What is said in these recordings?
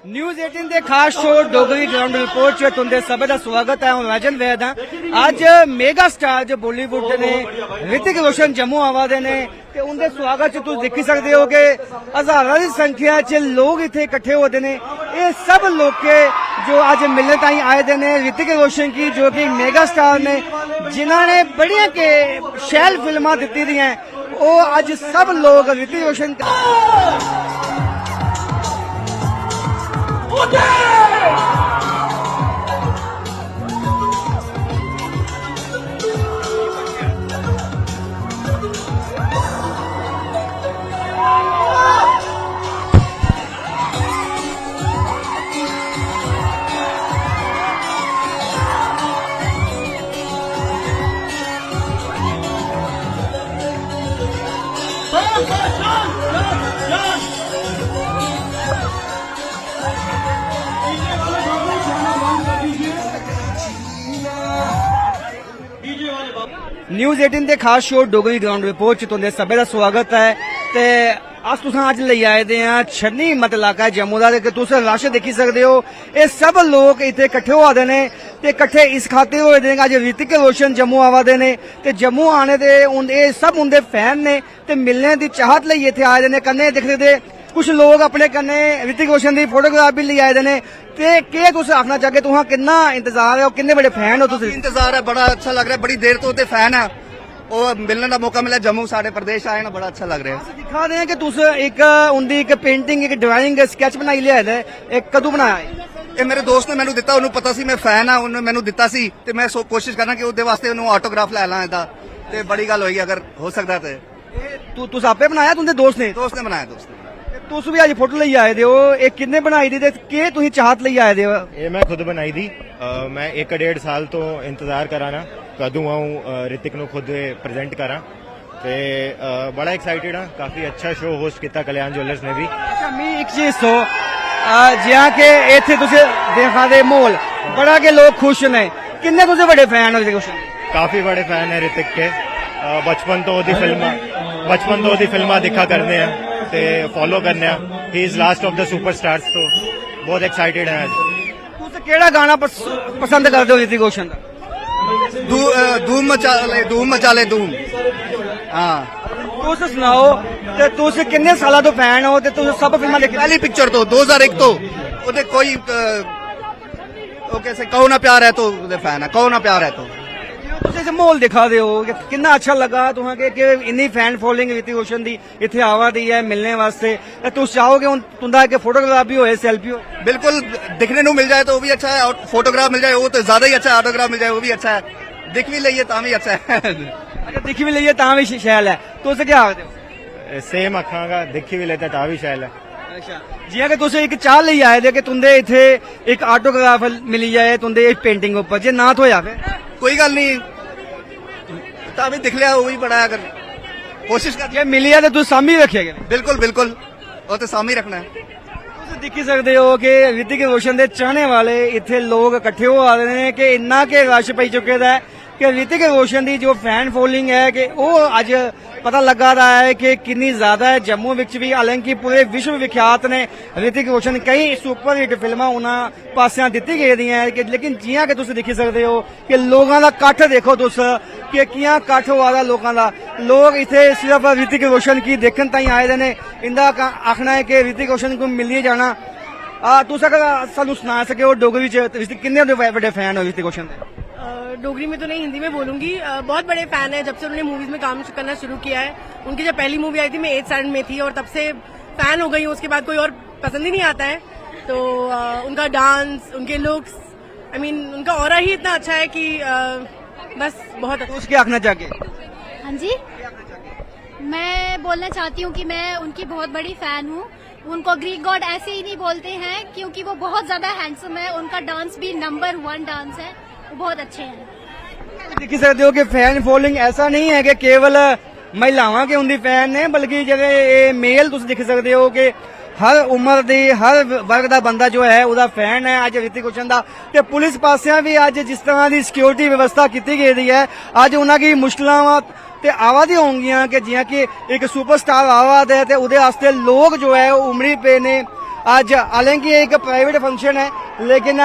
News 18 के खास show Dogri ground report च तुंदे सभी का स्वागत है। मैं वैजन वैद हाँ। अज मेगा स्टार जो बॉलीवुड ने ऋतिक रोशन जम्मू आवा दे ने ते उनके स्वागत च तुम देखी सकते हो कि हजारों की संख्या च लोग इतने इकट्ठे होते हैं। ये सब लोग के जो आज मिलने ताई आए दे ने ऋतिक रोशन की जो कि मेगा स्टार ने जिन्होंने बड़िया के शैल फिल्मां दी दी हैं वो आज सब लोग ऋतिक रोशन न्यूज़ 18 के खास शो डोगरी ग्राउंड रिपोर्ट च तुंदे सभी का स्वागत है। ते अस तुसां अज ले आए दे हां छन्नी मत इलाका जम्मू दा ते तुस रश देखी सकदे हो। ये सब लोग इत्थे इकट्ठे होआ दे ने ते इकट्ठे इस खातिर होए दे अज ऋतिक रोशन जम्मू आवा दे ने ते जम्मू आने दे ये सब उनदे फैन ने ते मिलने दी चाहत लई इत्थे आए दे ने। कन्ने दिख सकदे कुछ लोग अपने कन्ने ऋतिक रोशन दी फोटोग्राफ भी ले आए दे ने। ते के तुस आखना चाहगे तुहां किन्ना इंतजार है, किन्ने बड़े फैन हो तुस? इंतजार है, बड़ा अच्छा लग रहा है, बड़ी देर तो फैन है और मिलने का मौका मिला जम्मू साढ़े प्रदेश आए ना, बड़ा अच्छा लग रहा है। दिखा रहे हैं कि तुस एक उनकी एक पेंटिंग एक ड्राइंग स्केच बनाई लिया है, एक कदू बनाया है? ये मेरे दोस्त ने मैंने दिता, उन्होंने पता सी मैं फैन हाँ, उन्होंने मैंने दिता सी ते मैं कोशिश करना कि उसदे वास्ते उन्होंने ऑटोग्राफ लै ला इहदा ते बड़ी गल होई अगर हो सकता ते। तुस आपे बनाया तुंदे दोस्त ने? दोस्त ने बनाया, दोस्त ने। तुस भी अज फोटो लेई आए दे हो, ये किन्ने बनाई दी ते के तुसीं चाहत लेई आए दे हो? ये मैं खुद बनाई दी। मैं 1-1.5 साल तो इंतजार करा ना कदू आऊं ऋतिक नु खुद प्रेजेंट करा ते बड़ा एक्साइटेड हाँ। काफी अच्छा शो होस्ट किया कल्याण ज्वेलर्स ने भी। अच्छा मी एक चीज सो जियां के इत्थे तुस देखा दे माहौल बड़ा के लोग खुश ने, किन्ने तुस बड़े फैन हो ऋतिक रोशन? काफी बड़े फैन है ऋतिक के। बचपन तो ओदी फिल्मां दिखा करने हैं ते फॉलो करने हैं। He is last of the superstars, तो बहुत एक्साइटेड है आज। तुस केड़ा गाना पसंद करदे हो ऋतिक रोशन दा? धूम मचा ले धूम। हाँ तुस सुनाओ ते तुस किन्ने साला तो फैन हो ते तुस सब फिल्मां देखी? पहली पिक्चर तो 2001 तो ओदे कोई कैसे कहो ना प्यार है तो फैन है, कहो ना प्यार है तो। तुस इस माहौल दिखा दे हो किन्ना अच्छा लगा तुहां के इन्नी फैन फॉलोइंग ऋतिक रोशन दी इत्थे आवा दी है मिलने वास्ते। तुस चाहोगे हुण तुंदा एक फोटोग्राफ भी होए, सेल्फी हो? बिल्कुल, दिखने को मिल जाए तो वो भी अच्छा है और फोटोग्राफ मिल जाए वो तो ज्यादा ही अच्छा है, ऑटोग्राफ मिल जाए वो भी अच्छा है, दिख भी लइए तां भी अच्छा है। अच्छा दिख भी लइए तां भी शैल है। तुस क्या आखदे हो? सेम आखांगा, दिखी भी लेते तां भी शैल है। अच्छा जियां कि तुस एक चाह लेई आए दे कि तुंदे इत्थे एक ऑटोग्राफ मिली जाए तुंदे इस पेंटिंग उपर, जे ना थोया फिर कोई गल नहीं, तां भी दिख लिया वो भी बड़ा है, अगर कोशिश कर। जे मिली है तो तुस सामी रखेगे? बिल्कुल बिल्कुल, वो तो सामी रखना है। तुस दिखी सकते हो कि ऋतिक रोशन दे चाहने वाले इत्थे लोग इकट्ठे हो आ रहे हैं कि इन्ना के रश पई चुके दा है कि ऋतिक रोशन दी जो फैन फॉलोइंग है कि वो अज पता लगा रहा है कि कितनी ज्यादा है जम्मू विच भी। हालांकि पूरे विश्व विख्यात ने ऋतिक रोशन, कई सुपर हिट फिल्मां उन्हां पासियां दित्ती गेदी हैं कि लेकिन जियां कि तुस दिखी सकते हो कि लोगों का कट्ठ देखो तुस कि कियां कट्ठ होआ दा लोगों का। लोग इत्थे सिर्फ ऋतिक रोशन की देखने ताईं आए दे ने। इंदा आखना है कि ऋतिक रोशन को मिलिए जाना। तुस अगर सानू सुना सके हो डोगरी च किन्ने बड़े फैन हो ऋतिक रोशन दे? डोगरी में तो नहीं, हिंदी में बोलूंगी। बहुत बड़े फैन है, जब से उन्होंने मूवीज में काम करना शुरू किया है। उनकी जब पहली मूवी आई थी मैं 8th स्टैंडर्ड में थी और तब से फैन हो गई हूँ। उसके बाद कोई और पसंद ही नहीं आता है। तो उनका डांस, उनके लुक्स, आई मीन उनका ऑरा ही इतना अच्छा है कि बस बहुत अच्छा। उसके आखना चाहिए? हाँ जी, मैं बोलना चाहती हूँ कि मैं उनकी बहुत बड़ी फैन हूँ। उनको ग्रीक गॉड ऐसे ही नहीं बोलते हैं क्योंकि वो बहुत ज्यादा हैंडसम है। उनका डांस भी नंबर 1 डांस है, वो बहुत अच्छे हैं। देख सकते हो कि फैन फॉलोइंग ऐसा नहीं है कि केवल महिलावां के उनकी फैन ने, बल्कि जेह्ड़े मेल तुम देख सकते हो कि हर उम्र दी हर वर्ग का बंदा जो है उसका फैन है अज ऋतिक रोशन का। ते पुलिस पासिया भी अज जिस तरह की सिक्योरिटी व्यवस्था की गई है, अज उन्होंने मुश्किलों ते आवा दी होंगियां कि जियां कि एक सुपरस्टार आवा दे ते उहदे वास्ते लोग जो है उमड़ी पे ने। ਅੱਜ ਹਾਲਾਂਕਿ ਇਹ ਇੱਕ ਪ੍ਰਾਈਵੇਟ ਫੰਕਸ਼ਨ ਹੈ ਲੇਕਿਨ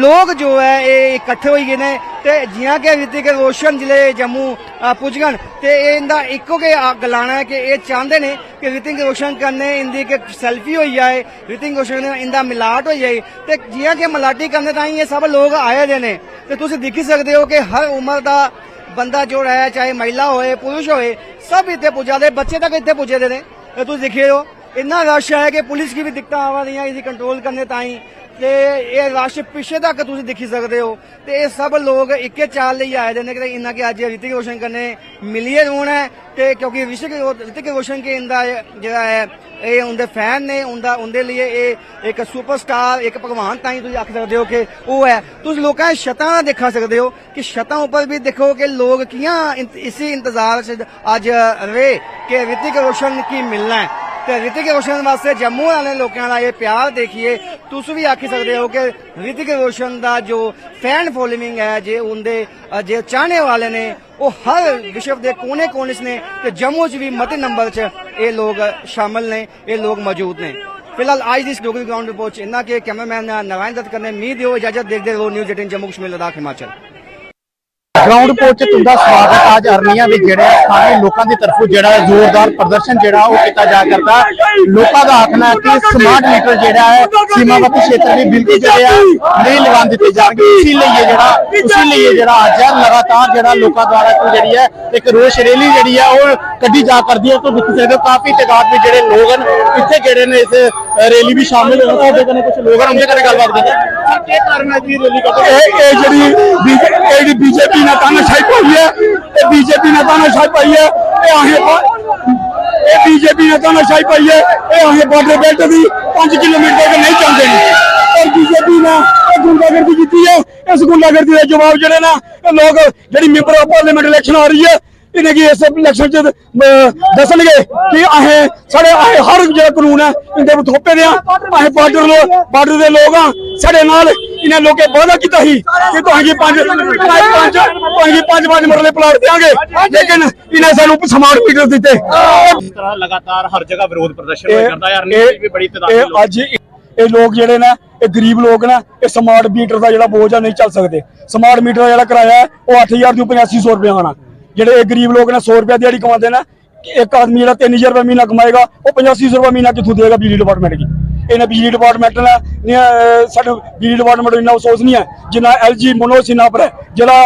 ਲੋਕ ਜੋ ਹੈ ਇਹ ਇਕੱਠੇ ਹੋਈ ਗਏ ਨੇ ਤੇ ਜਿਵੇਂ ਕਿ ਰਿਤਿਕ ਰੋਸ਼ਨ ਜ਼ਿਲ੍ਹੇ ਜੰਮੂ ਪੁੱਜ ਗਏ ਤੇ ਇਹਦਾ ਇੱਕੋ ਕੇ ਗਲਾਣਾ ਹੈ ਕਿ ਇਹ ਚਾਹੁੰਦੇ ਨੇ ਕਿ ਰਿਤਿਕ ਰੋਸ਼ਨ ਕਰਨੇ ਇੰਦੀ ਇੱਕ ਸੈਲਫੀ ਹੋਈ ਜਾਏ, ਰਿਤਿਕ ਰੋਸ਼ਨ ਨੇ ਇੰਦਾ ਮਿਲਾਟ ਹੋਈ ਜਾਏ ਤੇ ਜਿਵੇਂ ਕਿ ਮਲਾਟੀ ਕਰਨੇ ਤਾਂ ਇਹ ਸਭ ਲੋਕ ਆਏ ਦੇ ਨੇ ਤੇ ਤੁਸੀਂ ਦੇਖ ਹੀ ਸਕਦੇ ਹੋ ਕਿ ਹਰ ਉਮਰ ਦਾ ਬੰਦਾ ਜੋ ਹੈ ਚਾਹੇ ਮਹਿਲਾ ਹੋਏ ਪੁਰਸ਼ ਹੋਏ ਸਭ ਇੱਥੇ ਪੁੱਜਾ ਦੇ, ਬੱਚੇ ਤੱਕ ਇੱਥੇ ਪੁੱਜੇ ਦੇ ਨੇ ਤੇ ਤੁਸੀਂ ਦੇਖਿਓ ਹੋ ਇੰਨਾ ਰਸ਼ ਹੈ ਕਿ ਪੁਲਿਸ ਕੀ ਵੀ ਦਿੱਕਤਾਂ ਆ ਰਹੀਆਂ ਇਸੇ ਕੰਟਰੋਲ ਕਰਨੇ ਤਾਈਂ ਤੇ ਇਹ ਰਸ਼ ਪਿੱਛੇ ਤੱਕ ਤੁਸੀਂ ਦੇਖੀ ਸਕਦੇ ਹੋ ਤੇ ਇਹ ਸਭ ਲੋਕ ਇੱਕੇ ਚਾਲ ਲਈ ਆਏ ਦੇ ਨੇ ਕਿ ਇਹਨਾਂ ਕੇ ਅੱਜ ਰਿਤਿਕ ਰੋਸ਼ਨ ਕਰਨੇ ਮਿਲੀਏ ਹੋਣਾ ਹੈ ਤੇ ਕਿਉਂਕਿ ਰਿਤਿਕ ਰੋਸ਼ਨ ਕੇ ਇੰਦਾ ਜਿਹੜਾ ਹੈ ਇਹ ਉਹਦੇ ਫੈਨ ਨੇ ਉਹਦੇ ਲਈ ਇਹ ਇੱਕ ਸੁਪਰਸਟਾਰ ਇੱਕ ਭਗਵਾਨ ਤਾਈਂ ਤੁਸੀਂ ਆਖ ਸਕਦੇ ਹੋ ਕਿ ਉਹ ਹੈ। ਤੁਸੀਂ ਲੋਕਾਂ ਦੀ ਛੱਤਾਂ ਦੇਖਾ ਸਕਦੇ ਹੋ ਕਿ ਛੱਤਾਂ ਉੱਪਰ ਵੀ ਦੇਖੋ ਕਿ ਲੋਕ ਕਿਆਂ ਇਸੇ ਇੰਤਜ਼ਾਰ ਚ ਅੱਜ ਰਹੇ ਕਿ ਰਿਤਿਕ ਰੋਸ਼ਨ ਕੀ ਮਿਲਣਾ ਹੈ ਤੇ ਰਿਤਿਕ ਰੋਸ਼ਨ ਵਾਸਤੇ ਜੰਮੂ ਵਾਲੇ ਲੋਕਾਂ ਦਾ ਇਹ ਪਿਆਰ ਦੇਖੀਏ ਤੁਸੀਂ ਵੀ ਆਖੀ ਸਕਦੇ ਹੋ ਕਿ ਰਿਤਿਕ ਰੋਸ਼ਨ ਦਾ ਜੋ ਫੈਨ ਫੋਲੋਇੰਗ ਹੈ ਜੇ ਉਹਦੇ ਜੇ ਚਾਹਣੇ ਵਾਲੇ ਨੇ ਉਹ ਹਰ ਵਿਸ਼ਵ ਦੇ ਕੋਨੇ-ਕੋਨੇ 'ਚ ਨੇ ਤੇ ਜੰਮੂ 'ਚ ਵੀ ਮਤੇ ਨੰਬਰ 'ਚ ਇਹ ਲੋਕ ਸ਼ਾਮਲ ਨੇ, ਇਹ ਲੋਕ ਮੌਜੂਦ ਨੇ। ਫਿਲਹਾਲ ਅੱਜ ਦੀ ਡੋਗਰੀ ਗਰਾਊਂਡ ਰਿਪੋਰਟ 'ਚ ਇੰਨਾ ਕਿ ਕੈਮਰਾਮੈਨ ਨਾਰਾਇਣ ਦੱਤ ਕਰਨੇ ਉਮੀਦ ਦਿਓ ਇਜਾਜ਼ਤ ਦੇਖਦੇ ਰਹੋ news 18 Jammu Kashmir Ladakh Himachal. Ground report च तुंदा स्वागत है। आज अरनिया दे जेहड़े स्थानीय लोकां दी तरफों जेहड़ा जोरदार प्रदर्शन जेहड़ा वो किया जा करदा। लोकां दा आखना है कि स्मार्ट मीटर जेहड़ा है सीमावर्ती क्षेत्र में बिल्कुल जेहड़े नहीं लगान दिते जाणगे। इसीलिए जेहड़ा आज है लगातार जेहड़ा लोकां द्वारा जेहड़ी है एक रोष रैली जेहड़ी है वो कड्डी जा करदी है। तो देख सकदे हो काफी तादाद में जेहड़े लोग हैं इत्थे जेहड़े ने इस रैली भी शामिल होए। साडे कने कुछ लोग हैं उनके कने गलबात करदे हैं। क्या कारण है जी रैली का? ये जेहड़ी बीजेपी ने तानाशाही पाई है, बीजेपी ने तानाशाही पाई है, बीजेपी ने तानाशाही पाई है। ये बॉर्डर बेल्ट भी 5 किलोमीटर के नहीं चलते और बीजेपी ने गुंडागर्दी की है। इस गुंडागर्दी का जवाब जो ना लोग जी मैंबर ऑफ पार्लियामेंट इलेक्शन आ रही है इन्हें इस इलेक्शन दसनगे कि साढ़े हर जो कानून है इनके थोपे दे बॉर्डर के लोग हाँ साढ़े नाल इन्हें लोगों वादा किया कि पांच मरले प्लाट देंगे लेकिन इन्हें सानू स्मार्ट मीटर दिते। इस तरह लगातार हर जगह विरोध प्रदर्शन करता है भी बड़ी तादाद अज ये लोग जेडे ना ये गरीब लोग ना ये स्मार्ट मीटर का जो बोझ है नहीं चल सकते। स्मार्ट मीटर का जो किराया है वो 8000 तो 8500 रुपया आना। जेडे गरीब लोग ने 100 रुपया दिहाड़ी कमाते ना एक आदमी जो 3000 रुपया महीना कमाएगा वो 8500 रुपया महीना कितों देगा बिजली डिपार्टमेंट की। इन्हें बिजली डिपार्टमेंट ने बिजली डिपार्टमेंट इन्ना अफसोस नहीं है जिन्ना LG मनोज सिन्हा पर है जरा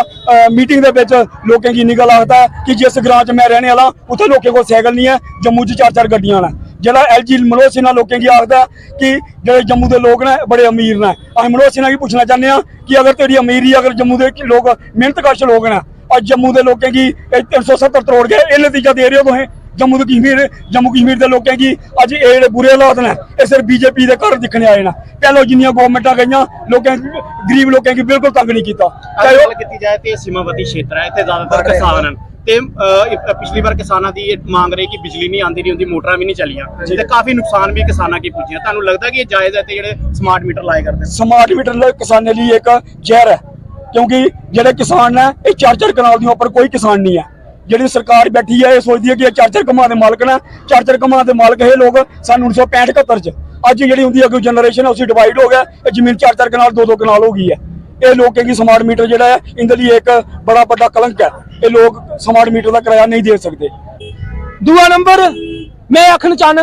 मीटिंग के लोगों की निगल आखता है कि जिस ग्रां च मैं रहने वाला उत्थे लोगों को साइकिल नहीं है जम्मू च 4-4 गड्डियां ने। जरा LG मनोज सिन्हा लोगों की आखता कि जो जम्मू के लोग ने बड़े अमीर ने। अं मनोज सिन्हा की पूछना चाहते हैं कि अगर तेरी अमीरी अगर जम्मू के लोग मेहनतकश लोग ने और जम्मू के लोगों की 370 करोड़ गए ये नतीजा दे रहे हो तुम जम्मू कश्मीर के लोगों की अज ये बुरे हालात ने ये सिर्फ बीजेपी के घर दिखने आए ना। पहले जिन्नियां गवर्नमेंटा गई लोगों गरीब लोगों की बिल्कुल तंग नहीं किया। सीमावर्ती क्षेत्र है इत्थे ज्यादातर किसान हैं ते पिछली बार किसानां दी मांग रही कि बिजली नहीं आंदी रही उनकी मोटरां भी नहीं चलियां ते काफी नुकसान भी किसानां की पुज्जियां। तुहानूं लगदा कि जायज़ है ते जेहड़े स्मार्ट मीटर लाए करदे? स्मार्ट मीटर किसानां लई एक जहर है क्योंकि जेडे किसान है ये 4-4 कनाल के ऊपर कोई किसान नहीं है। जी सरकार बैठी है ये सोचती है कि 4-4 कमा के मालक ने 4-4 कमा के मालक है लोग सन 1965-71 अज जी उनकी अगली जनरेशन है उसी डिवाइड हो गया जमीन 4-4 कनाल 2-2 कनाल हो गई है। ये लोगों की स्मार्ट मीटर जो है इनके लिए एक बड़ा बड़ा कलंक है। ये लोग स्मार्ट मीटर का किराया नहीं दे सकते। दूआ नंबर मैं आखना चाहना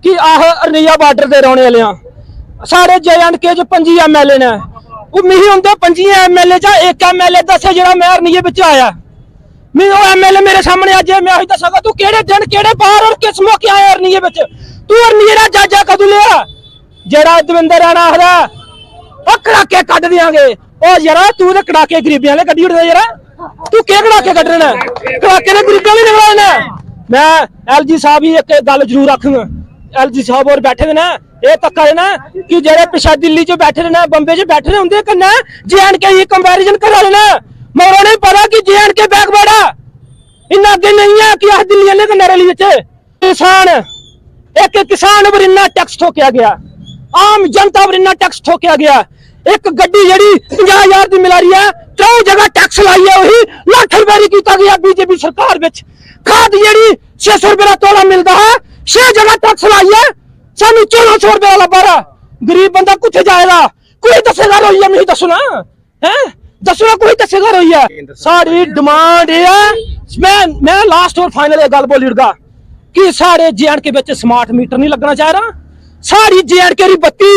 कि अरनिया बार्डर के रौने वाले साढ़े JNK 25 MLA ने मिगी उनके 25 MLA एक MLA दसे जो मैं अरनिये बिच आया मैं वो MLA मेरे सामने अज मैं अभी दसागा तू केड़े दिन केड़े बार और किस मौके आया अरनिये बिच तू अरनिये दा जाजा कदू लिया जेड़ा दविंदर राणा आखदा कड़ाके कड्ढ देंगे जरा तू तो कड़ाके गरीबियां वाले कड्ढी उठदा जरा तू क्या कड़ाके कड्ढने कड़ाके ने गरीबियां भी निकलने। मैं LG साहब ही एक गल जरूर आखूंगा LG साहब और बैठे ना ये धक्का है ना कि जेडे पिछा दिल्ली च बैठे ने बंबे च बैठे ने उनके कन्नै JNK ही कंपैरिजन करा लेना मगर उन्हें पता कि JNK बैकवर्ड है इन्ना अगे नहीं है कि दिल्ली वाले कन्नै रली किसान एक किसान पर इन्ना टैक्स ठोकिया गया आम जनता पर इन्ना टैक्स ठोकिया गया। एक गड्डी जी 50,000 की मिला रही है 3 जगह टैक्स लाई है वही लाख रुपए किया गया बीजेपी सरकार खाद जी 600 रुपये का तोला मिलता है 6 जगह टैक्स लाई है सानू 1400 रुपए वाला बारा गरीब बंदा कुत्थे जाएगा कोई दसेगा रोइया नहीं दसना है दसना कोई दसेगा रोइया साड़ी डिमांड है मैं लास्ट और फाइनल एक गल बोली उड़गा कि साढ़े JNK के स्मार्ट मीटर नहीं लगना चाह रहा साड़ी JNK की बत्ती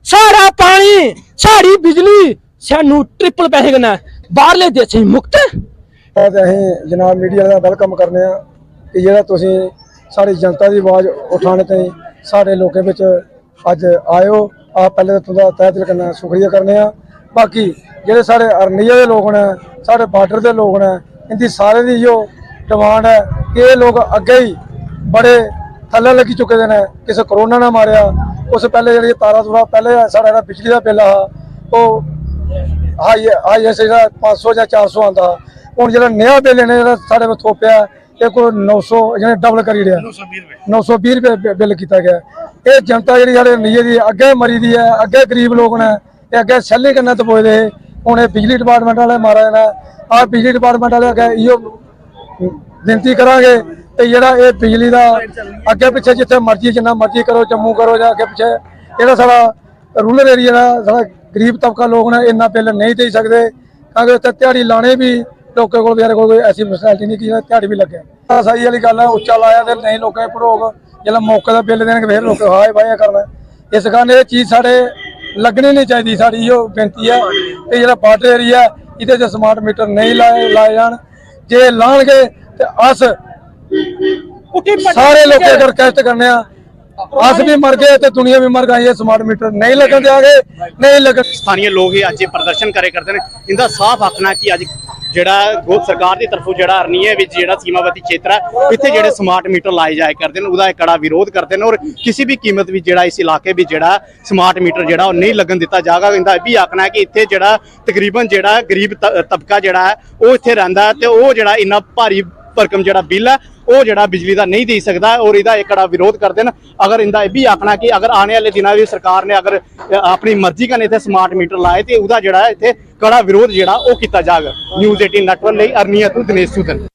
सारा पानी साड़ी बिजली सानू ट्रिपल पैसे देना बाहरले देश मुक्त ਅਸੀਂ ਜਨਾਬ ਮੀਡੀਆ ਦਾ ਵੈਲਕਮ ਕਰਨੇ ਆ ਕਿ ਜਿਹੜਾ ਤੁਸੀਂ ਸਾਡੀ ਜਨਤਾ ਦੀ ਆਵਾਜ਼ ਉਠਾਉਣ ਤੇ ਸਾਡੇ ਲੋਕਾਂ ਵਿੱਚ ਅੱਜ ਆਇਓ ਆ ਪਹਿਲੇ ਤਾਂ ਤੁਹਾਡਾ ਤਹਿ ਦਿਲ ਕਰਨਾ ਸ਼ੁਕਰੀਆ ਕਰਨੇ ਆ ਬਾਕੀ ਜਿਹੜੇ ਸਾਡੇ ਅਰਨੀਆ ਦੇ ਲੋਕ ਨੇ ਸਾਡੇ ਬਾਰਡਰ ਦੇ ਲੋਕ ਨੇ ਇਹਦੀ ਸਾਰੇ ਦੀ ਜੋ ਡਿਮਾਂਡ ਹੈ ਕਿ ਇਹ ਲੋਕ ਅੱਗੇ ਹੀ ਬੜੇ ਥੱਲੇ ਲੱਗੀ ਚੁੱਕੇ ਨੇ ਕਿਸੇ ਕਰੋਨਾ ਨਾ ਮਾਰਿਆ ਉਸ ਪਹਿਲੇ ਜਿਹੜੀ ਤਾਰਾਂ ਤੁਰਾ ਪਹਿਲੇ ਸਾਡਾ ਜਿਹੜਾ ਬਿਜਲੀ ਦਾ ਬਿੱਲ ਆ ਉਹ ਹਾਈ ਜਿਹੜਾ 500 ਜਾਂ 400 ਆਉਂਦਾ ਹੁਣ ਜਿਹੜਾ ਨਵਾਂ ਬਿੱਲ ਨੇ ਜਿਹੜਾ ਸਾਡੇ ਕੋਲ ਥੋਪਿਆ ਇਹ ਕੋਈ 900 ਜਿਹਨੇ ਡਬਲ ਕਰੀ ਰਿਹਾ 920 ਰੁਪਏ ਬਿੱਲ ਕੀਤਾ ਗਿਆ ਇਹ ਜਨਤਾ ਜਿਹੜੀ ਸਾਡੇ ਨੀਏ ਦੀ ਅੱਗੇ ਮਰੀ ਦੀ ਹੈ ਅੱਗੇ ਗਰੀਬ ਲੋਕ ਨੇ ਤੇ ਅੱਗੇ ਸੈਲਿੰਗ ਕਰਨਾ ਤਪੋਦੇ ਹੁਣ ਇਹ ਬਿਜਲੀ ਡਿਪਾਰਟਮੈਂਟ ਵਾਲੇ ਮਾਰਾ ਨੇ ਆ ਬਿਜਲੀ ਡਿਪਾਰਟਮੈਂਟ ਵਾਲੇ ਅੱਗੇ ਇਹੋ ਬੇਨਤੀ ਕਰਾਂਗੇ ਤੇ ਜਿਹੜਾ ਇਹ ਬਿਜਲੀ ਦਾ ਅੱਗੇ ਪਿੱਛੇ ਜਿੱਥੇ ਮਰਜ਼ੀ ਜਿੰਨਾ ਮਰਜ਼ੀ ਕਰੋ ਜੰਮੂ ਕਰੋ ਜਾਂ ਅੱਗੇ ਪਿੱਛੇ ਜਿਹੜਾ ਸਾਡਾ ਰੂਰਲ ਏਰੀਆ ਦਾ ਸਾਡਾ ਗਰੀਬ ਤਬਕਾ ਲੋਕ ਨੇ ਇੰਨਾ ਬਿੱਲ ਨਹੀਂ ਦੇ ਸਕਦੇ ਕਿਉਂਕਿ ਇੱਥੇ ਦਿਹਾੜੀ ਲਾਣੇ ਵੀ ਲੋਕਾਂ ਕੋਲ ਵਿਚਾਰੇ ਕੋਲ ਕੋਈ ਐਸੀ ਫੈਸਿਲਿਟੀ ਨਹੀਂ ਕਿ ਦਿਹਾੜੀ ਵੀ ਲੱਗੇ ਸਹੀ ਵਾਲੀ ਗੱਲ ਹੈ ਉੱਚਾ ਲਾਇਆ ਤੇ ਨਹੀਂ ਲੋਕਾਂ ਭਰੋਗ ਜਿਹੜਾ ਮੌਕੇ ਦਾ ਬਿੱਲ ਦੇਣਗੇ ਫਿਰ ਲੋਕ ਹਾਏ ਵਾਇਆ ਕਰਨਾ ਇਸ ਕਾਰਨ ਇਹ ਚੀਜ਼ ਸਾਡੇ ਲੱਗਣੀ ਨਹੀਂ ਚਾਹੀਦੀ ਸਾਡੀ ਇਹੋ ਬੇਨਤੀ ਹੈ ਕਿ ਜਿਹੜਾ ਬਾਰਡਰ ਏਰੀਆ ਇਹਦੇ 'ਚ ਸਮਾਰਟ ਮੀਟਰ ਨਹੀਂ ਲਾਏ ਜਾਣ ਜੇ ਲਾਣਗੇ ਤੇ ਅਸ ਸਾਰੇ ਲੋਕ ਅਗਰ ਰਿਕਵੈਸਟ ਕਰਨੇ ਆ ਅਸ ਵੀ ਮਰ ਗਏ ਤੇ ਦੁਨੀਆ ਵੀ ਮਰ ਗਈ ਸਮਾਰਟ ਮੀਟਰ ਨਹੀਂ ਲੱਗਣ ਦਿਆਂਗੇ ਨਹੀਂ ਲੱਗਣ ਸਥਾਨੀय ਲੋਕ ਹੀ ਅੱਜ ਇਹ ਪ੍ਰਦਰਸ਼ਨ ਕਰੇ ਕਰਦੇ ਨੇ ਇਹਦਾ ਸਾਫ਼ ਆਖਣਾ ਕਿ ਅੱਜ ਜਿਹੜਾ ਸਰਕਾਰ ਦੀ ਤਰਫੋਂ ਜਿਹੜਾ ਅਰਨੀਏ ਵਿੱਚ ਜਿਹੜਾ ਸੀਮਾਵਰਤੀ ਖੇਤਰ ਹੈ ਇੱਥੇ ਜਿਹੜੇ ਸਮਾਰਟ ਮੀਟਰ ਲਾਏ ਜਾਏ ਕਰਦੇ ਨੇ ਉਹਦਾ ਕੜਾ ਵਿਰੋਧ ਕਰਦੇ ਨੇ ਔਰ ਕਿਸੇ ਵੀ ਕੀਮਤ ਵਿੱਚ ਜਿਹੜਾ ਇਸ ਇਲਾਕੇ ਵਿੱਚ ਜਿਹੜਾ ਸਮਾਰਟ ਮੀਟਰ ਜਿਹੜਾ ਉਹ ਨਹੀਂ ਲੱਗਣ ਦਿੱਤਾ ਜਾਏਗਾ ਇਹਦਾ ਇਹ ਵੀ ਆਖਣਾ ਹੈ ਕਿ ਇੱਥੇ ਜਿਹੜਾ ਤਕਰੀਬਨ ਜਿਹੜਾ ਗਰੀਬ ਤਬਕਾ ਜਿਹੜਾ ਹੈ ਉਹ ਇੱਥੇ ਰਹਿੰਦਾ ਤੇ ਉਹ ਜਿਹੜਾ ਇੰਨਾ ਭਾਰੀ ਭਰਕਮ ਜਿਹੜਾ ਬਿੱਲ ਹੈ ਉਹ ਜਿਹੜਾ ਬਿਜਲੀ ਦਾ ਨਹੀਂ ਦੇ ਸਕਦਾ ਔਰ ਇਹਦਾ ਇੱਕ ਕੜਾ ਵਿਰੋਧ ਕਰਦੇ ਨੇ ਅਗਰ ਇਹਦਾ ਇਹ ਵੀ ਆਖਣਾ ਕਿ ਅਗਰ ਆਉਣ ਵਾਲੇ ਦਿਨਾਂ ਵਿੱਚ ਸਰਕਾਰ ਨੇ ਅਗਰ ਆਪਣੀ ਮਰਜ਼ੀ ਨਾਲ ਇੱਥੇ ਸਮਾਰਟ ਮੀਟਰ ਲਾਏ ਤੇ ਉਹਦਾ ਜਿਹੜਾ ਇੱਥੇ ਕੜਾ ਵਿਰੋਧ ਜਿਹੜਾ ਉਹ ਕੀਤਾ ਜਾਏਗਾ ਨਿਊਜ਼ 18 ਨੈਟਵਰਕ ਲਈ ਅਰਨੀਆ ਤੋਂ ਦਿਨੇਸ਼ ਸੂਦਨ।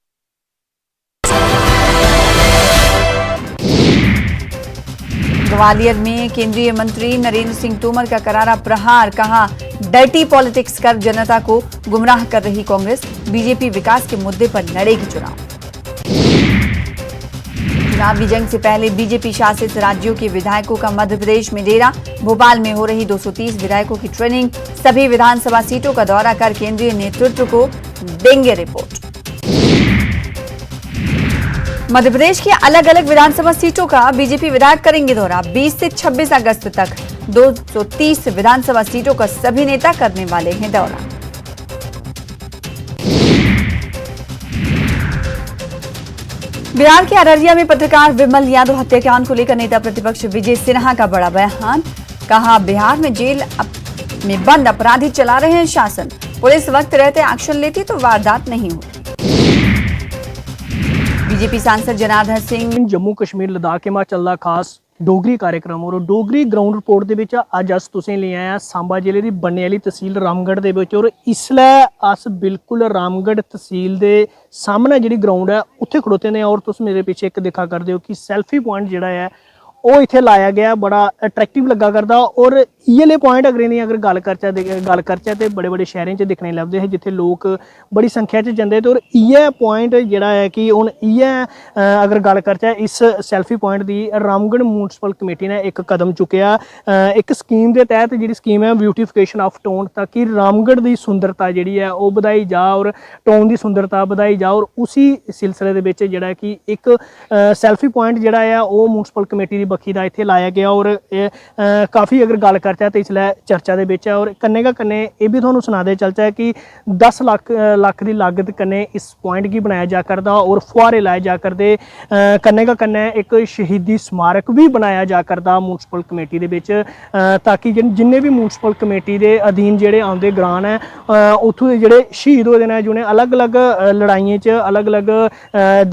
ग्वालियर में केंद्रीय मंत्री नरेंद्र सिंह तोमर का करारा प्रहार कहा डर्टी पॉलिटिक्स कर जनता को गुमराह कर रही कांग्रेस बीजेपी विकास के मुद्दे पर लड़ेगी चुनाव। चुनावी जंग से पहले बीजेपी शासित राज्यों के विधायकों का मध्य प्रदेश में डेरा भोपाल में हो रही 230 विधायकों की ट्रेनिंग सभी विधानसभा सीटों का दौरा कर केंद्रीय नेतृत्व को देंगे रिपोर्ट। मध्य प्रदेश की अलग अलग विधानसभा सीटों का बीजेपी विधायक करेंगे दौरा 20 से 26 अगस्त तक 230 विधानसभा सीटों का सभी नेता करने वाले हैं दौरा। बिहार के अररिया में पत्रकार विमल यादव हत्याकांड को लेकर नेता प्रतिपक्ष विजय सिन्हा का बड़ा बयान कहा बिहार में जेल में बंद अपराधी चला रहे हैं शासन पुलिस वक्त रहते एक्शन लेती तो वारदात नहीं होती। बीजेपी सांसद जनार्दन सिंह जम्मू कश्मीर लद्दाख हिमाचल ਦਾ ਖਾਸ ਡੋਗਰੀ कार्यक्रम और डोगरी ग्राउंड रिपोर्ट ਦੇ ਵਿੱਚ ਅੱਜ ਅਸ ਤੁਸੀਂ ਲੈ ਆਇਆ सांबा ਜ਼ਿਲ੍ਹੇ ਦੀ ਬੰਨੇ ਵਾਲੀ ਤਹਿਸੀਲ ਰਾਮਗੜ੍ਹ ਦੇ ਵਿੱਚ ਔਰ ਇਸ ਲਈ ਅਸ ਬਿਲਕੁਲ ਰਾਮਗੜ੍ਹ ਤਹਿਸੀਲ ਦੇ ਸਾਹਮਣੇ ਜਿਹੜੀ ਗਰਾਊਂਡ ਹੈ ਉੱਥੇ ਖੜੋਤੇ ਨੇ ਔਰ ਤੁਸੀਂ ਮੇਰੇ ਪਿੱਛੇ ਇੱਕ ਦੇਖਾ ਕਰਦੇ ਹੋ ਕਿ ਸੈਲਫੀ ਪੁਆਇੰਟ ਜਿਹੜਾ ਹੈ ਉਹ ਇੱਥੇ ਲਾਇਆ ਗਿਆ ਬੜਾ ਅਟਰੈਕਟਿਵ ਲੱਗਾ ਕਰਦਾ ਔਰ ਇਹਲੇ ਪੁਆਇੰਟ ਅਗਰ ਗੱਲ ਕਰਚਾ ਤੇ ਬੜੇ ਬੜੇ ਸ਼ਹਿਰਾਂ 'ਚ ਦਿਖਣੇ ਲੱਭਦੇ ਹੈ ਜਿੱਥੇ ਲੋਕ ਬੜੀ ਸੰਖਿਆ 'ਚ ਜਾਂਦੇ ਤੇ ਔਰ ਇਹ ਪੁਆਇੰਟ ਜਿਹੜਾ ਹੈ ਕਿ ਹੁਣ ਇਹ ਅਗਰ ਗੱਲ ਕਰਚਾ ਇਸ ਸੈਲਫੀ ਪੁਆਇੰਟ ਦੀ ਰਾਮਗੜ੍ਹ ਮਿਊਨਿਸਪਲ ਕਮੇਟੀ ਨੇ ਇੱਕ ਕਦਮ ਚੁੱਕਿਆ ਇੱਕ ਸਕੀਮ ਦੇ ਤਹਿਤ ਜਿਹੜੀ ਸਕੀਮ ਹੈ ਬਿਊਟੀਫਿਕੇਸ਼ਨ ਆਫ ਟਾਊਨ ਤਾਂ ਕਿ ਰਾਮਗੜ੍ਹ ਦੀ ਸੁੰਦਰਤਾ ਜਿਹੜੀ ਹੈ ਉਹ ਵਧਾਈ ਜਾ ਔਰ ਟਾਊਨ ਦੀ ਸੁੰਦਰਤਾ ਵਧਾਈ ਜਾ ਔਰ ਉਸੇ ਸਿਲਸਿਲੇ ਦੇ ਵਿੱਚ ਜਿਹੜਾ ਕਿ ਇੱਕ ਸੈਲਫੀ ਪੁਆਇੰਟ ਜਿਹੜਾ ਹੈ ਉਹ ਮਿਊਨਿਸਪਲ ਕਮੇਟੀ ਦੀ बखी का इत्थे लाया गया और काफ़ी अगर गल करते हैं तो इसलिए चर्चा के बिच है और कन्ने का कन्ने ये भी थोड़ा सुना दे चलता है कि 10 लाख की लागत कन्ने इस पॉइंट की बनाया जा करता और फुहारे लाए जा करते कन्ने का कन्ने एक शहीदी स्मारक भी बनाया जा करता म्यूनसिपल कमेटी के बिच ताकि जिन्ने भी म्यूनसिपल कमेटी के अधीन जेडे आउंदे ग्रां है उत्थों दे जेडे शहीद होए ने जिन्हें अलग अलग लड़ाइयां च अलग अलग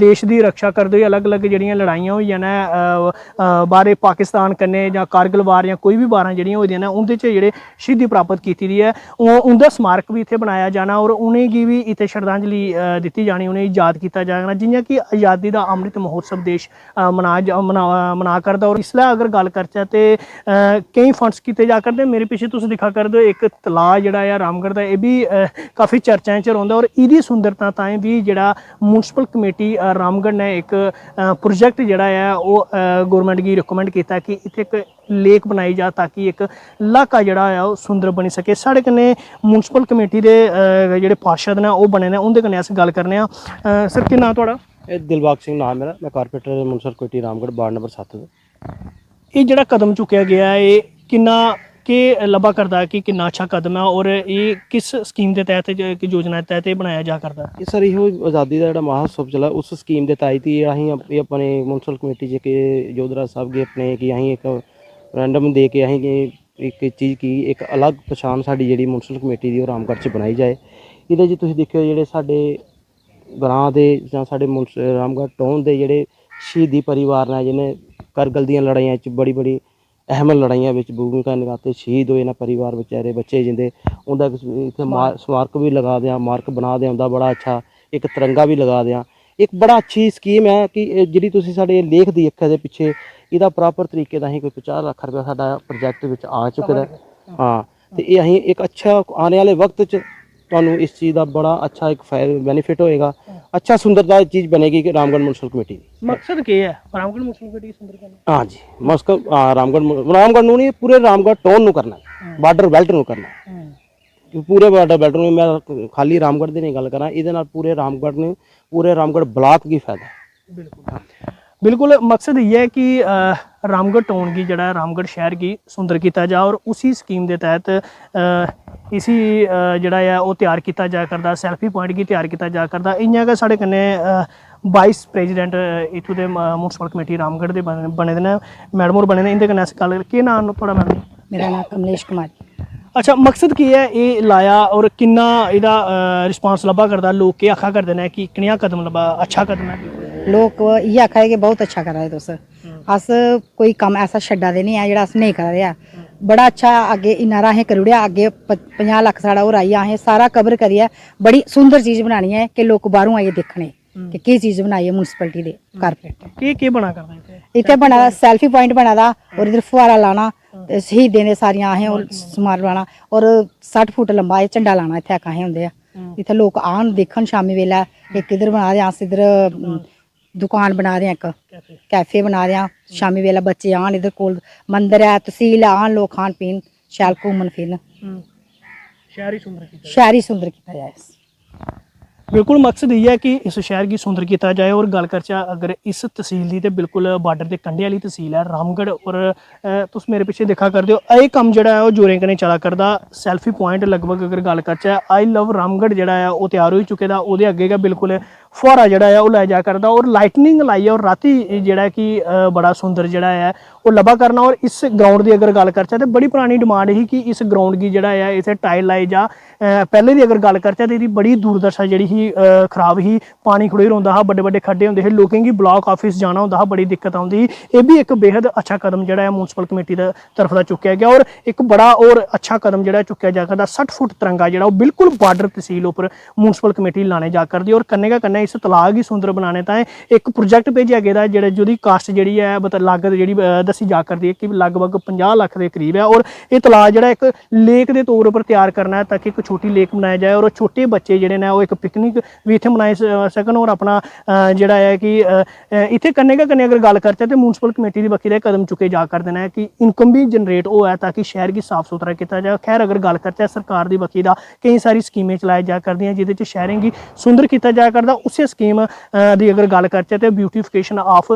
देश की रक्षा करते हुए अलग अलग जिहड़ियां लड़ाइयां होईयां ने बाहर पाकिस्तान कन्नै जां कारगिल वार जां कोई भी वारां जेहड़ियां होई दियां ने उंदे च जेह्ड़े शहीदी प्राप्त कीती दी ऐ उंदा स्मारक भी इत्थे बनाया जाना और उनेंगी भी इत्थे श्रद्धांजलि दित्ती जानी, उनेंगी याद कीता जाना जियां कि आज़ादी दा अमृत महोत्सव देश मना करदा। और इसलै अगर गल करचै ते केईं फंड्स कीते जा करदे। मेरे पिछे तुस दिक्खा करदे हो इक तलाऽ जेह्ड़ा ऐ रामगढ़ दा, एह् भी काफ़ी चर्चाएं च रौंह्दा और एह्दी सुंदरता ताएं भी जेह्ड़ा म्युनिसिपल कमेटी रामगढ़ ने एक प्रोजेक्ट जेह्ड़ा है ओह् गौरमेंट गी रिकमेंड कीता कि इत्थे इक लेक बनाई जा ताकि एक इलाका जेह्ड़ा है ओह् सुंदर बनी सके। साढ़े कन्नै म्युनिसिपल कमेटी दे जेह्ड़े पार्षद ने ओह् बने ने, उंदे कन्नै अस गल करने आं। सर केह् नांऽ तुहाड़ा? दिलबाग सिंह नाम मेरा, मैं corporator municipal committee Ramgarh ward number 7 दा। ये जेह्ड़ा कदम चुक्केआ गया है एह् किन्ना केह् लब्भा करदा कि किन्ना अच्छा कदम है और ये किस स्कीम के तहत योजना के तहत बनाया जा करदा? ये सर इहो आज़ादी का जो महोत्सव चला उस स्कीम के तहत ही अहीं अपने म्युनिसिपल कमेटी जेह्के जोधरा साहब गे अपने कि अहीं एक रेफरेंडम दे के अहीं एक चीज़ की एक अलग पछाण साडी जेह्ड़ी म्युनिसिपल कमेटी दी रामगढ़ च बनाई जाए। इहदे च तुसीं दिक्खिओ जेह्ड़े साडे ग्रां दे जां साडे रामगढ़ टाउन दे जेह्ड़े शहीदी परिवार ने जिन्हें करगिल दियां लड़ाइयां च बड़ी अहम लड़ाइयां बिच भूमिका निभाते शहीद होए ना परिवार बेचारे बच्चे जिंदे उंदा इत्थे स्मारक भी लगा दें, मार्क बना दें, उंदा बड़ा अच्छा एक तिरंगा भी लगा दें। एक बड़ा अच्छी स्कीम है कि जिहड़ी तुसीं साडे लेख दी अक्खा दे पिछे इहदा प्रॉपर तरीके दा अहीं कोई 50 लाख रुपया साडा प्रोजैक्ट विच आ चुके दा। हाँ ते एह् अहीं एक अच्छा आने वाले वक्त च तुहानूं इस चीज़ का बड़ा अच्छा एक बेनीफिट होएगा, अच्छा सुंदरता चीज़ बनेगी कि रामगढ़ म्युनिसिपल कमेटी दी। मकसद क्या है रामगढ़ म्युनिसिपल कमेटी सुंदर करना? हाँ जी मकसद रामगढ़ नूं नहीं पूरे रामगढ़ टाउन नूं करना है, बार्डर बेल्ट नूं करना है। पूरे बार्डर बेल्ट नूं मैं खाली रामगढ़ दी नहीं गल करां, इहदे नाल पूरे रामगढ़ नूं पूरे रामगढ़ ब्लॉक की फायदा है। बिल्कुल बिल्कुल मकसद ये है कि रामगढ़ टाउन की जड़ा रामगढ़ शहर की सुंदर किया जा और उसी स्कीम के तहत इसी जड़ा है वो तैयार किया जा करदा, सैल्फी पॉइंट की तैयार किया जा करदा। इ'यां गै साढ़े कन्नै वाइस प्रेजिडेंट इत्थूं दे म्युनिसिपल कमेटी रामगढ़ दे बने दे न मैडम होर बने दे, इंदे कन्नै अस गल्ल केह् नाम थोड़ा मैडम? मेरा नाम कमलेश कुमारी। अच्छा मकसद की है ये लाया और किन्ना एह्दा रिस्पांस लब्भा करदा, लोग केह् आखा करदे ने कि कनेहा कदम लब्भा अच्छा कदम है? लोग इ'यै आखा दे कि बहुत अच्छा करा दे तुस, अस कोई कम्म ऐसा छड्डा दे नहीं है जेह्ड़ा अस नेईं करा दे है। बड़ा अच्छा अग्गे इन्ना हारा असें करी ओड़ेआ, अग्गे 50 लक्ख साढ़ा होर आइया, असें सारा कवर करियै बड़ी सुंदर चीज़ बनानी है कि लोग बाहरों आइयै दिक्खने कि केह् चीज़ बनाई है म्युनिसिपैलिटी दे कारपोरेट। केह् बना करदा इत्थे बना दा सैल्फी पॉइंट बना दा और इधर फुहारा लाना, शहीदें दे सारियां असें समार लाना और 60 फुट लंबा झंडा लाना इत्थे असें होंदे आ। इत्थे लोग आन दिक्खन शामी वेल्लै। इक इधर बना दे अस, इधर दुकान बना दे हैं, एक कैफे बना दे हैं, शामी वेल्लै बच्चे आन, इधर कोल मंदिर है तहसील है, आन लोग खान पीन शैल घूमन फिरन, शहर ही सुंदर किया जाए। बिल्कुल मकसद ये है कि इस शहर की सुंदर किया जाए और गल करचै अगर इस तहसील की तो बिल्कुल बार्डर के कंढे वाली तहसील है रामगढ़ और तुस मेरे पिछे देखा करदे हो ये कम्म जेह्ड़ा है वो जोरें कन्नै चला करदा। सैल्फी पॉइंट लगभग अगर गल करचै आई लव रामगढ़ जेह्ड़ा है वो तैयार होई चुके दा, ओह्दे अग्गे गै बिल्कुल फुहारा जेह्ड़ा है वो लाया जा करदा और लाइटनिंग लाइयै और राती जेह्ड़ा कि बड़ा सुंदर जेह्ड़ा है वो लब्भा करना। और इस ग्राउंड की अगर गल करचै तो बड़ी पुरानी डिमांड ही कि इस ग्राउंड की जेह्ड़ा है इत्थै टाइल लाई जा। पैह्ले दी अगर गल करचै तो इहदी बड़ी दुर्दशा जेह्ड़ी ही खराब ही, पानी खड़ोई रौंह्दा हा, बड्डे बड्डे खड्डे होंदे हे, लोकें गी ब्लॉक ऑफिस जाना होंदा हा, बड़ी दिक्कत आउंदी ही। एह् बी इक बेहद अच्छा कदम जेह्ड़ा है म्युनिसिपल कमेटी दी तरफ दा चुक्केआ गया और एक बड़ा और अच्छा कदम जेह्ड़ा चुक्केआ जा करदा। 60 फुट तिरंगा जेह्ड़ा बिल्कुल बार्डर तहसील उप्पर म्युनिसिपल कमेटी लाने जा करदी और कन्नै गै कन्नै इस तलाऽ गी सुंदर बनाने ताईं एक प्रोजैक्ट भेजेआ गेदा जेह्ड़ा जेह्दी कास्ट जेह्ड़ी है लागत जेह्ड़ी दस्सी जा करदी है कि लगभग 50 लक्ख के करीब है और ये तलाऽ जेह्ड़ा इक लेक के तौर पर तैयार करना है ताकि एक छोटी लेक बनाया जाए और छोटे बच्चे जेह्ड़े ने वो एक पिकनिक भी इत्थे मनाई सकन और अपना जेह्ड़ा है कि इत्थे कन्नै गै कन्नै अगर गल करचै तो म्युनिसिपल कमेटी दी बक्खी दे कदम चुके जा करदे ने कि इनकम भी जनरेट होऐ ताकि शहर गी साफ सुथरा किया जाए। खैर अगर गल करचै सरकार दी बक्खी दा केईं सारी स्कीमें चलाई जा करदियां जिहदे च शहरें गी सुंदर किया जा करदा। उस्सै स्कीम दी अगर गल करचै तो ब्यूटिफिकेशन ऑफ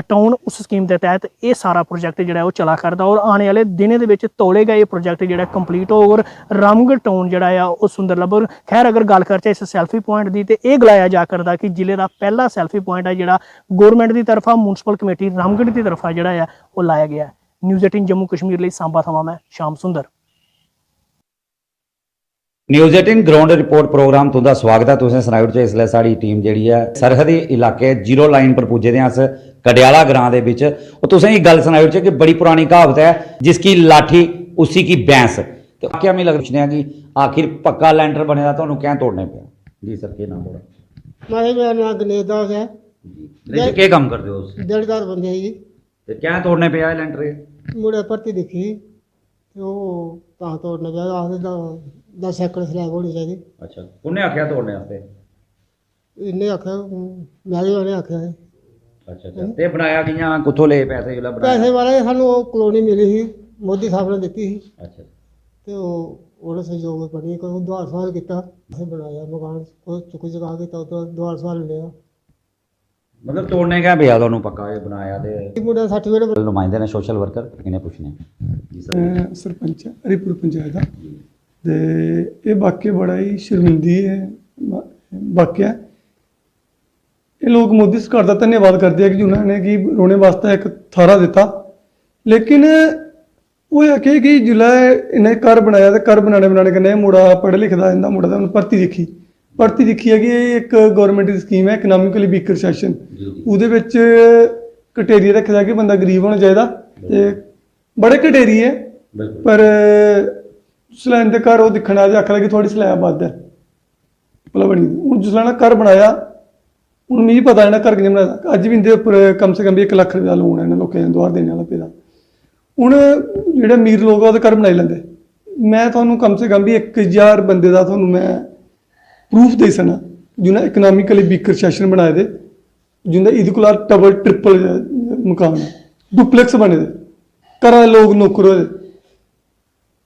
टाउन उस स्कीम के तहत ये सारा प्रोजैक्ट जेह्ड़ा वो चला करदा और आने वाले दिनें दे विच तौले गै ये प्रोजैक्ट जेह्ड़ा कंप्लीट होग और रामगढ़ टाउन जेह्ड़ा है वो सुंदर लब्भग। खैर अगर गल करचै इस सैल्फी पॉइंट की तो यह गलाया जा करदा कि जिले का पहला सैल्फी पॉइंट है जिहड़ा गौरमेंट की तरफा म्युनिसिपल कमेटी रामगढ़ की तरफा जिहड़ा है वो लाया गया है। न्यूज़ 18 जम्मू कश्मीर लिए सांबा थमां मैं श्याम सुंदर। न्यूज़ 18 ग्राउंड रिपोर्ट प्रोग्राम तुंदा स्वागत है। तुसें सनाई ओड़चै इसलै साढ़ी टीम जेह्ड़ी है सरहदी इलाके जीरो लाइन पर पुज्जे दे अस कडियाला ग्रां दे विच ਉਹ ਤੁਸੀਂ ਇਹ ਗੱਲ ਸੁਣਾਈ ਕਿ ਬੜੀ ਪੁਰਾਣੀ ਕਹਾਵਤ ਹੈ जिसकी लाठी उसी की भैंस तो क्या मैं लग रहा कि आखिर पक्का लैंटर बनेगा तो क्या तोड़ने पे जी सर के नाम बोला मेरा नाम गणेश दास है जी क्या काम करते हो उस डेढ़दार बंदे जी तो क्या तोड़ने पे आए लैंटर मुड़े भर्ती दिखी तो तोड़ने पे आखिर 10 एकड़ स्लैब होनी चाहिए अच्छा उन्हें आख्या तोड़ने वास्ते इन्हें आख्या मैली वाले आख्या है अच्छा अच्छा ते बनाया कियां कित्थों ले पैसे जिला बनाया पैसे वाले सानू कॉलोनी मिली थी मोदी साहब ने दी थी अच्छा तो ਉਹਨੇ ਸਹਿਯੋਗ ਬਣੀ ਕੋਈ ਦੁਆਰ ਸਵਾਲ ਕੀਤਾ ਅਸੀਂ ਬਣਾਇਆ ਮਕਾਨ ਕੋਈ ਚੁੱਕ ਜਗਾ ਕੇ ਤਾਂ ਦੁਆਰ ਸਵਾਲ ਲਿਆ मतलब तोड़ने क्या भैया ਤੁਹਾਨੂੰ ਪੱਕਾ ਇਹ ਬਣਾਇਆ ਤੇ ਮੁੰਡਾ ਸਰਟੀਫਿਕੇਟ ਨੁਮਾਇੰਦੇ ਨੇ ਸੋਸ਼ਲ ਵਰਕਰ ਇਹਨੇ ਪੁੱਛਣੇ ਜੀ ਸਰ ਸਰਪੰਚ ਹਰੀਪੁਰ ਪੰਚਾਇਤ ਦਾ ਤੇ ਇਹ ਵਾਕਿਆ ਬੜਾ ਹੀ ਸ਼ਰਮਿੰਦੀ ਹੈ ਵਾਕਿਆ ਇਹ ਲੋਕ ਮੋਦੀ ਸਰਕਾਰ ਦਾ ਧੰਨਵਾਦ ਕਰਦੇ ਆ ਕਿ ਉਹਨਾਂ ਨੇ ਕਿ ਰੋਣੇ ਵਾਸਤੇ ਇੱਕ ਥਾਰਾ ਦਿੱਤਾ ਲੇਕਿਨ ਉਹ ਇਹ ਕਿ ਜਿਲਾ ਇਹਨੇ ਘਰ ਬਣਾਇਆ ਤੇ ਘਰ ਬਣਾਣੇ ਕਹਿੰਦੇ ਮੁੰਡਾ ਪੜ੍ਹ ਲਿਖਦਾ ਇਹਦਾ ਮੁੰਡਾ ਤਾਂ ਭਰਤੀ ਦੇਖੀ ਹੈ ਕਿ ਇਹ ਇੱਕ ਗਵਰਨਮੈਂਟ ਦੀ ਸਕੀਮ ਹੈ ਇਕਨੋਮਿਕਲੀ ਵੀਕਰ ਸੈਸ਼ਨ ਉਹਦੇ ਵਿੱਚ ਕਟੇਰੀਆ ਰੱਖਿਆ ਕਿ ਬੰਦਾ ਗਰੀਬ ਹੋਣਾ ਚਾਹੀਦਾ ਤੇ ਬੜੇ ਕਟੇਰੀ ਹੈ ਪਰ ਸਲੈਨ ਦੇ ਘਰ ਉਹ ਦਿਖਣ ਆ ਜਾ ਆਖਦਾ ਕਿ ਥੋੜੀ ਸਲੈਬ ਵੱਧ ਹੈ ਭਲਾ ਬਣੀ ਹੁਣ ਜਿਸ ਨਾਲ ਘਰ ਬਣਾਇਆ ਹੁਣ ਮੈਨੂੰ ਪਤਾ ਇਹਨਾਂ ਘਰ ਕਿਵੇਂ ਬਣਾਇਆ ਅੱਜ ਵੀ ਇਹਦੇ ਉੱਪਰ ਕਮ ਸੇ ਕਮ 1 ਲੱਖ ਰੁਪਇਆ ਲੋਨ ਹੈ ਇਹਨਾਂ ਲੋਕਾਂ ਨੂੰ ਦੁਆਰ ਦੇਣ ਵਾਲਾ ਪਿਆ ਹੁਣ ਜਿਹੜੇ ਅਮੀਰ ਲੋਕ ਆ ਉਹਦੇ ਘਰ ਬਣਾਈ ਲੈਂਦੇ ਮੈਂ ਤੁਹਾਨੂੰ ਕਮ ਸੇ ਕਮ ਵੀ 1000 ਬੰਦੇ ਦਾ ਤੁਹਾਨੂੰ ਮੈਂ ਪ੍ਰੂਫ ਦੇ ਸਕਣਾ ਜਿਹਨਾਂ ਇਕਨੋਮਿਕਲੀ ਵੀਕਰ ਸੈਸ਼ਨ ਬਣਾਏ ਦੇ ਜਿੰਦਾ ਇਹਦੇ ਕੋਲ ਡਬਲ ਟ੍ਰਿਪਲ ਮਕਾਨ ਡੁਪਲੈਕਸ ਬਣੇ ਦੇ ਘਰਾਂ ਦੇ ਲੋਕ ਨੌਕਰ ਹੋਏ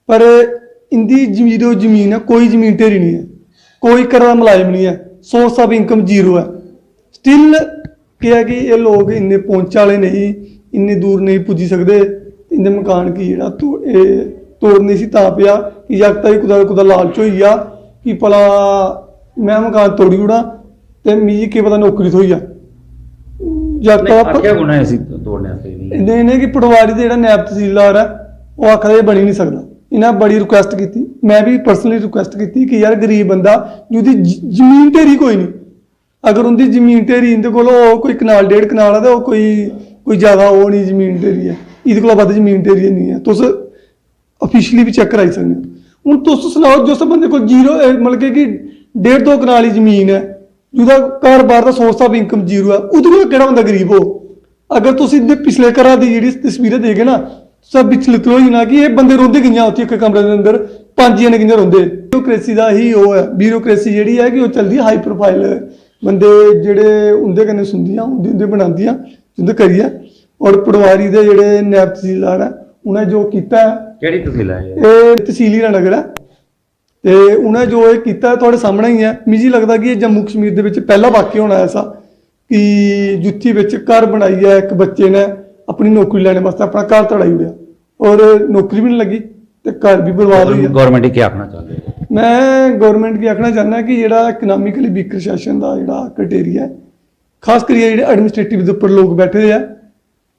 ਪਰ ਇੰਦੀ ਜ਼ਮੀਨ ਹੈ ਕੋਈ ਜ਼ਮੀਨ ਢੇਰੀ ਨਹੀਂ ਹੈ ਕੋਈ ਘਰ ਦਾ ਮੁਲਾਜ਼ਮ ਨਹੀਂ ਹੈ ਸੋਰਸ ਆਫ ਇਨਕਮ ਜ਼ੀਰੋ ਹੈ ਸਟਿਲ ਕਿਹਾ ਕਿ ਇਹ ਲੋਕ ਇੰਨੇ ਪਹੁੰਚ ਵਾਲੇ ਨਹੀਂ ਇੰਨੇ ਦੂਰ ਨਹੀਂ ਪੁੱਜੀ ਸਕਦੇ ਇਹਦੇ ਮਕਾਨ ਕੀ ਜਿਹੜਾ ਤੋੜਨੀ ਸੀ ਤਾਂ ਪਿਆ ਕਿ ਜਦ ਤੱਕ ਕੁਦਾ ਲਾਲਚ ਹੋਈ ਆ ਕਿ ਭਲਾ ਮੈਂ ਮਕਾਨ ਤੋੜੀ ਉੜਾ ਤੇ ਮੀਂਹ ਕੀ ਪਤਾ ਨੌਕਰੀ ਤੋਂ ਹੋਈ ਆ ਜਦ ਤੱਕ ਆਖਿਆ ਗੁਣਾ ਅਸੀਂ ਤੋੜਨੇ ਵਾਸਤੇ ਵੀ ਇਹਨੇ ਕਿ ਪਟਵਾਰੀ ਦੇ ਜਿਹੜਾ ਨਾਇਬ ਤਹਿਸੀਲਦਾਰ ਹੈ ਉਹ ਆਖਦਾ ਇਹ ਬਣੀ ਨਹੀਂ ਸਕਦਾ ਇਹਨਾਂ ਬੜੀ ਰਿਕੁਐਸਟ ਕੀਤੀ ਮੈਂ ਵੀ ਪਰਸਨਲੀ ਰਿਕੁਐਸਟ ਕੀਤੀ ਕਿ ਯਾਰ ਗਰੀਬ ਬੰਦਾ ਜਿਹਦੀ ਜ਼ਮੀਨ ਢੇਰੀ ਕੋਈ ਨਹੀਂ ਅਗਰ ਉਹਦੀ ਜ਼ਮੀਨ ਢੇਰੀ ਇਹਦੇ ਕੋਲ ਉਹ ਕੋਈ ਕਨਾਲ 1.5 ਕਨਾਲ ਆ ਤਾਂ ਉਹ ਕੋਈ ਜ਼ਿਆਦਾ ਉਹ ਨਹੀਂ ਜ਼ਮੀਨ ਢੇਰੀ ਹੈ ਇਹਦੇ ਕੋਲ ਵੱਧ ਜ਼ਮੀਨ ਢੇਰੀ ਨਹੀਂ ਹੈ ਤੁਸੀਂ ਅਫੀਸ਼ੀਅਲੀ ਵੀ ਚੈੱਕ ਕਰਾਈ ਸਕਦੇ ਹੋ ਹੁਣ ਤੁਸੀਂ ਸੁਣਾਓ ਜਿਸ ਬੰਦੇ ਕੋਲ ਜ਼ੀਰੋ ਮਤਲਬ ਕਿ 1.5-2 ਕਨਾਲ ਹੀ ਜ਼ਮੀਨ ਹੈ ਜਿਹਦਾ ਕਾਰੋਬਾਰ ਦਾ ਸੋਰਸ ਆਫ ਇਨਕਮ ਜ਼ੀਰੋ ਹੈ ਉਹਦੇ ਕੋਲ ਕਿਹੜਾ ਬੰਦਾ ਗਰੀਬ ਹੋ ਅਗਰ ਤੁਸੀਂ ਇਹਦੇ ਪਿਛਲੇ ਘਰਾਂ ਦੀ ਜਿਹੜੀ ਤਸਵੀਰਾਂ ਦੇਖੇ ਨਾ ਸਭ ਵਿਚਲਿਤ ਹੋ ਜਾਣਾ ਕਿ ਇਹ ਬੰਦੇ ਰੋਂਦੇ ਗਈਆਂ ਉੱਥੇ ਇੱਕ ਕਮਰੇ ਦੇ ਅੰਦਰ 5 ਜਣੇ ਕਿੰਨੇ ਰੋਂਦੇ ਬਿਊਰੋਕ੍ਰੇਸੀ ਦਾ ਹੀ ਉਹ ਹੈ ਬਿਊਰੋਕ੍ਰੇਸੀ ਜਿਹੜੀ ਹੈ ਕਿ ਉਹ ਚੱਲਦੀ ਹਾਈ ਪ੍ਰੋਫਾਈਲ ਬੰਦੇ ਜਿਹੜੇ ਉਹਦੇ ਕੰਨੇ ਸੁਣਦੀਆਂ ਉਹਦੇ ਬਣਾਉਂਦੀਆਂ ਜਿੰਦੇ ਕਰੀਏ ਔਰ ਪਟਵਾਰੀ ਦੇ ਜਿਹੜੇ ਨਾਇਬ ਤਹਿਸੀਲਦਾਰ ਹੈ ਉਹਨੇ ਜੋ ਕੀਤਾ ਕਿਹੜੀ ਤਹਿਸੀਲ ਹੈ ਇਹ ਤਹਿਸੀਲ ਹੀਰਾਨਗਰ ਹੈ ਤੇ ਉਹਨੇ ਜੋ ਇਹ ਕੀਤਾ ਤੁਹਾਡੇ ਸਾਹਮਣੇ ਹੀ ਹੈ ਮੈਨੂੰ ਲੱਗਦਾ ਕਿ ਇਹ ਜੰਮੂ ਕਸ਼ਮੀਰ ਦੇ ਵਿੱਚ ਪਹਿਲਾ ਵਾਕਿਆ ਹੋਣਾ ਐਸਾ ਕਿ ਜੁੱਤੀ ਵਿੱਚ ਘਰ ਬਣਾਈ ਹੈ ਇੱਕ ਬੱਚੇ ਨੇ ਆਪਣੀ ਨੌਕਰੀ ਲੈਣ ਵਾਸਤੇ ਆਪਣਾ ਘਰ ਤੜਾਈ ਉੜਿਆ ਔਰ ਨੌਕਰੀ ਵੀ ਨਹੀਂ ਲੱਗੀ ਤੇ ਘਰ ਵੀ ਬਰਬਾਦ ਹੋਈ ਗਵਰਨਮੈਂਟ ਕੀ ਆਖਣਾ ਚਾਹੁੰਦੇ ਮੈਂ ਗਵਰਨਮੈਂਟ ਕੀ ਆਖਣਾ ਚਾਹੁੰਦਾ ਕਿ ਜਿਹੜਾ ਇਕਨੋਮਿਕਲੀ ਵੀਕਰ ਸੈਸ਼ਨ ਦਾ ਜਿਹੜਾ ਕ੍ਰਾਈਟੇਰੀਆ ਖਾਸ ਕਰਕੇ ਜਿਹੜੇ ਐਡਮਿਨਿਸਟ੍ਰੇਟਿਵ ਦੇ ਉੱਪਰ ਲੋਕ ਬੈਠੇ ਆ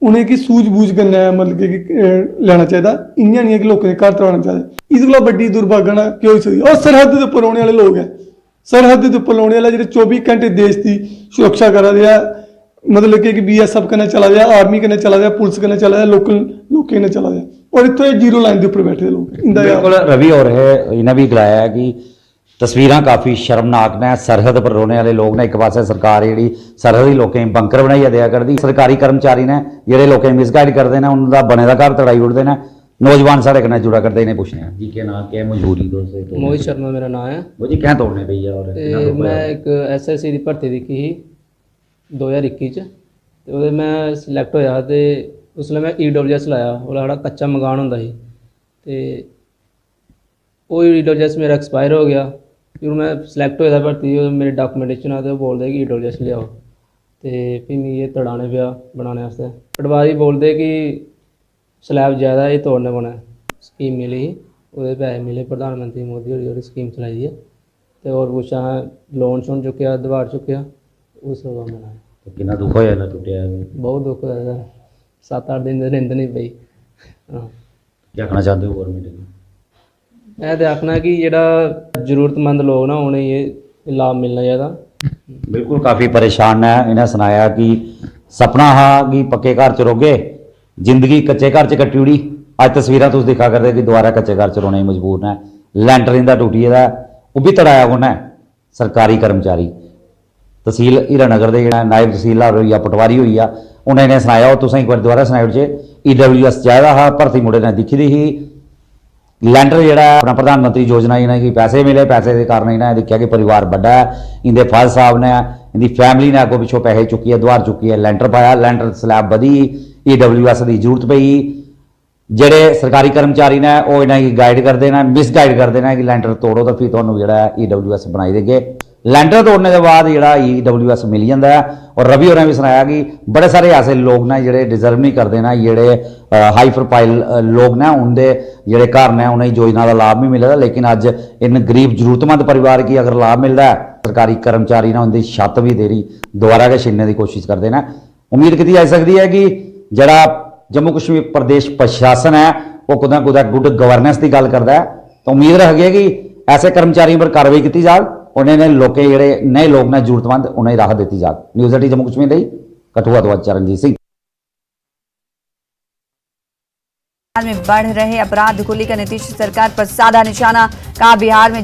उन्हें की सूझबूझ करना है मतलब कि लेना चाहिए इ'यां नहीं है कि लोगों के घर तोड़ना चाहिए इस कोला बड़ी दुर्भाग्य क्यों होई सकदी और सरहद के उपर रौहने वाले लोग हैं सरहद के उपर रौहने वाले जो 24 घंटे देश की सुरक्षा करा रहे हैं मतलब कि BSF कन्नै चला रहा आर्मी कन्नै चला रहा पुलिस कन्नै चला रहा लोकल लोकें कन्नै चला रहा और इत्थों जीरो लाइन के उपर बैठे लोग बिल्कुल रवि और है इन्हें भी गलाया है कि तस्वीरां काफ़ी शर्मनाक ने सरहद पर रोने वाले लोग ने एक पासे सरकार जी सरहदी लोगों बंकर बनाइए दिया करती सरकारी कर्मचारी ने ਜਿਹੜੇ लोग मिसगाइड करते हैं उनका बने का घर तड़ाई उड़ते हैं नौजवान साढ़े कन्नै जुड़ा करते इन्हें पूछने जी के नाम क्या मजबूरी दोस्त मोहित शर्मा मेरा नाम है वो जी क्या तोड़ने पई है और मैं एक SSC ਦੀ ਭਰਤੀ ਦੇਖੀ ਸੀ 2021 ਚ ਤੇ ਉਹਦੇ ਮੈਂ ਸਿਲੈਕਟ ਹੋਇਆ ਤੇ ਉਸ ਲਈ ਮੈਂ EWS ਲਾਇਆ ਉਹ ਸਾਡਾ ਕੱਚਾ ਮਕਾਨ ਹੁੰਦਾ ਸੀ ਤੇ ਉਹ EWS ਮੇਰਾ ਐਕਸਪਾਇਰ ਹੋ ਗਿਆ फिर मैं सिलेक्ट होया भर्ती मेरे डॉक्यूमेंटेशन आते बोलते कि EWS लियाओ तो फिर मैं ये तड़ाने पिया बनाने वास्ते पटवारी बोलते कि स्लैब ज़्यादा ये तोड़ने पौना स्कीम मिली वो पैसे मिले प्रधानमंत्री मोदी होरी स्कीम चलाई है तो और कुछ लोन शोन चुकया दवार चुकया उस बनाया कितना दुख होया ना टुटिया बहुत दुख होया 7-8 दिन नींद नहीं पई हाँ क्या कहना चाहते हो गवर्नमेंट मैं तो आखना कि जेड़ा जरूरतमंद लोग ना उन्हें ये लाभ मिलना चाहिए बिल्कुल काफ़ी परेशान है इन्हें सुनाया कि सपना हा कि पक्के घर च रहोगे, जिंदगी कच्चे घर च कट्टी उड़ी। अज तस्वीरां तुस दिखा करदे कि दोबारा कच्चे घर च रौने गी मजबूर ने। लैंटर इंदा टुटी दा, ओह भी तड़ाया कु'न है? सरकारी कर्मचारी। तहसील हीरानगर दे जेह्ड़ा नायब तहसीलदार होई गेआ, पटवारी होई गेआ, उ'नें इ'नें सनाया, और तुसें एक बार दोबारा सनाई ओड़चे, EWS चाहिदा हा, भर्थी मुड़े ने दिक्खी दी ही। लैंडर जेह्ड़ा अपना प्रधानमंत्री योजना इ'नें गी पैसे मिले, पैसे के कारण इ'नें दिक्खेआ कि परिवार बड्डा है, इंदे फादर साहब ने, इंदी फैमिली ने अगों पिछों पैसे चुक्किए दुआर चुक्किए लैंटर पाया, लैंटर स्लैब बधी, EWS की जरूरत पई। जेह्ड़े सरकारी कर्मचारी ने वो इन्हें गी गाइड करते हैं, मिसगाइड करते हैं कि लैंटर तोड़ो तो फिर तुहानूं जेह्ड़ा EWS बनाई देगे। लैंटर तोड़ने के बाद जेह्ड़ा EWS मिल जाता है। और रवि होरें भी सुनाया कि बड़े सारे ऐसे लोग ने जेह्ड़े डिजर्व नहीं करते ना, जेह्ड़े हाई प्रोफाइल लोग ने, उनके जेह्ड़े घर ने उन्हें योजना का लाभ भी मिलेगा, लेकिन अज इन गरीब जरूरतमंद परिवार की अगर लाभ मिलता है, सरकारी कर्मचारी ने उनकी छत भी देरी दोबारा के छीनने की कोशिश करते हैं। उम्मीद की जा सकती है कि जरा जम्मू कश्मीर प्रदेश प्रशासन है वो कुदै कुदै गुड गवर्नेंस की गल करता है, तो उम्मीद रखिए कि ऐसे कर्मचारियों पर कार्रवाई की जाए, उन्हें लोग जेह्ड़े नए लोग ने जरूरतमंद उन्हें राहत दी जाए। न्यूज़ 18 जम्मू कश्मीर ਲਈ कठुआ तो चरणजीत सिंह। में बढ़ रहे अपराध को लेकर नीतीश सरकार पर साधा निशाना, कहा बिहार में